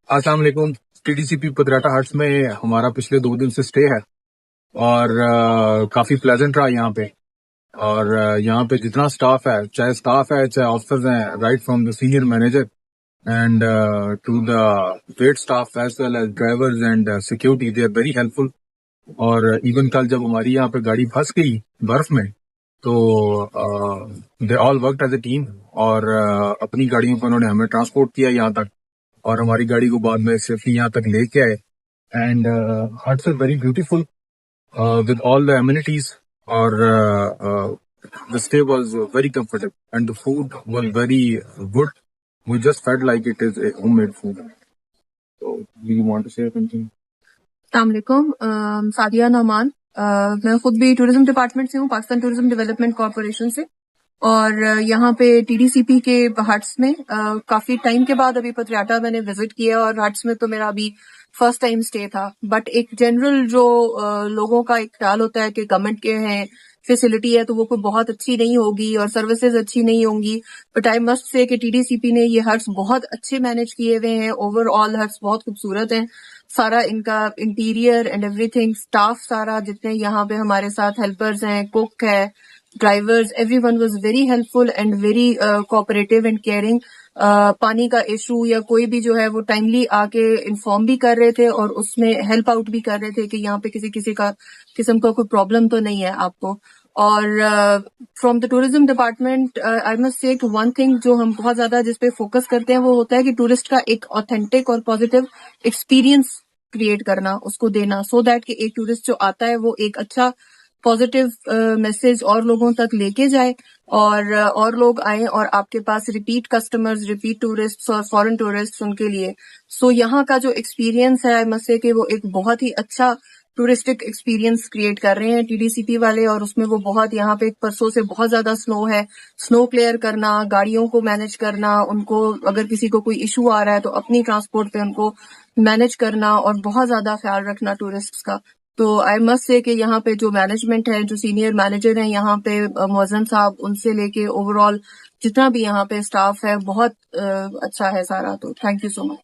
السلام علیکم. TDCP پتراٹا hits میں ہمارا پچھلے 2 دن سے اسٹے ہے اور کافی پلیزنٹ رہا یہاں پہ. اور یہاں پہ جتنا اسٹاف ہے، چاہے اسٹاف ہے چاہے آفیسرز ہیں، right from the senior manager and to the wait staff as well as drivers and security, they are very helpful. اور ایون کل جب ہماری یہاں پہ گاڑی پھنس گئی برف میں تو دے آل ورکڈ ایز اے ٹیم، اور اپنی گاڑیوں پہ انہوں نے ہمیں ٹرانسپورٹ کیا یہاں تک، اور ہماری گاڑی کو بعد میں سیفلی یہاں تک لے کے آئے. And huts are very beautiful with all the amenities, اور the stay was very comfortable and the food was very good. We just felt like it is a homemade food. So do you want to say something? السلام علیکم. سعدیہ نعمان. میں خود بھی tourism department سے ہوں، Pakistan tourism development corporation سے. اور یہاں پہ TDCP کے ہٹس میں کافی ٹائم کے بعد ابھی پتریاٹا میں نے وزٹ کیا، اور ہٹس میں تو میرا ابھی فرسٹ ٹائم اسٹے تھا. بٹ ایک جنرل جو لوگوں کا ایک خیال ہوتا ہے کہ گورنمنٹ کے ہیں فیسلٹی ہے تو وہ کوئی بہت اچھی نہیں ہوگی اور سروسز اچھی نہیں ہوں گی، بٹ آئی مسٹ سے کہ TDCP نے یہ ہٹس بہت اچھے مینج کیے ہوئے ہیں. اوور آل ہٹس بہت خوبصورت ہیں، سارا ان کا انٹیریئر اینڈ ایوری تھنگ، اسٹاف سارا جتنے یہاں پہ ہمارے ساتھ ہیلپرز ہیں، کوک ہے، drivers, every one was very helpful and very cooperative and caring. پانی کا ایشو یا کوئی بھی جو ہے وہ ٹائملی آ کے انفارم بھی کر رہے تھے اور اس میں ہیلپ آؤٹ بھی کر رہے تھے کہ یہاں پہ کسی کا قسم کا کوئی پرابلم تو نہیں ہے آپ کو. اور from the tourism department I must سے کہ ون تھنگ جو ہم بہت زیادہ جس پہ فوکس کرتے ہیں وہ ہوتا ہے کہ ٹورسٹ کا ایک اوتھینٹک اور پازیٹیو ایکسپیرئنس کریٹ کرنا، اس کو دینا، سو دیٹ کہ ایک ٹورسٹ جو آتا ہے وہ ایک اچھا پازیٹیو میسج اور لوگوں تک لے کے جائے، اور لوگ آئیں اور آپ کے پاس ریپیٹ کسٹمرز، ریپیٹ ٹورسٹ اور فورن ٹورسٹ ان کے لیے. سو یہاں کا جو ایکسپیرینس ہے آئی مسٹ سے کہ وہ ایک بہت ہی اچھا ٹورسٹک ایکسپیرینس کریٹ کر رہے ہیں TDCP والے. اور اس میں وہ بہت یہاں پہ پرسوں سے بہت زیادہ سنو ہے، سنو کلیئر کرنا، گاڑیوں کو مینج کرنا، ان کو اگر کسی کو کوئی ایشو آ رہا ہے تو اپنی ٹرانسپورٹ پہ ان کو مینج کرنا، اور بہت زیادہ خیال رکھنا ٹورسٹ کا. تو آئی مسٹ سے کہ یہاں پہ جو مینجمنٹ ہے، جو سینئر مینیجر ہیں یہاں پہ، موزن صاحب، ان سے لے کے اوور آل جتنا بھی یہاں پہ اسٹاف ہے بہت اچھا ہے سارا. تو تھینک یو سو مچ.